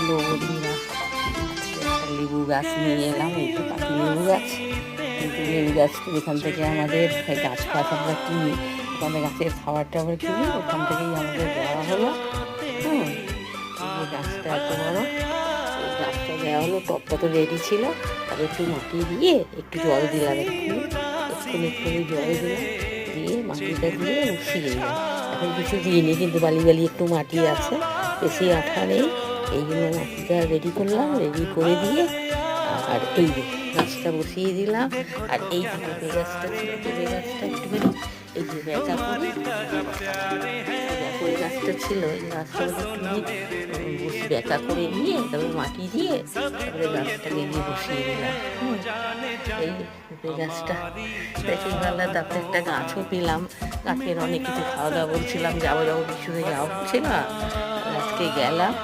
Hello বন্ধুরা, একটা লেবু গাছ নিয়ে এলাম। এই তো পাতি লেবু গাছ, কিন্তু লেবু গাছটা যেখান থেকে আমাদের গাছ ফাছ আমরা কিনি, ওখানে গাছের খাবার টাবার কিনি, ওখান থেকেই আমাদের দেওয়া হলো। হুম, এই গাছটা এত বড়, এই গাছটা দেওয়া হলো। টবটা তো রেডি ছিল, তবে একটু মাটি দিয়ে একটু জল দিলাম, এক্ষুনি জল দিলাম, দিয়ে মাটিটা দিয়ে বসিয়ে দিলাম। এখন কিছু দিইনি, কিন্তু বালি বালি একটু মাটি আছে, বেশি আঠা নেই। এই জন্য মাটিটা রেডি করলাম, রেডি করে দিয়ে আর এই যে গাছটা বসিয়ে দিলাম। আর এই যে পেঁপে গাছটা ছিল, পেঁপে গাছটা একটুখানি এই যে বেঁকা করে গাছটা ছিল, এই গাছটা একটুখানি বেঁকা করে নিয়ে তারপরে মাটি দিয়ে তারপরে গাছটাকে দিয়ে বসিয়ে দিলাম। এই পেঁপে গাছটা দেখে ভালো, তাতে একটা গাছও পেলাম। গাছের অনেক কিছু খাওয়া দাওয়া বলছিলাম, যাবো বিশুনে যাওয়া হচ্ছে না, আজকে গেলাম।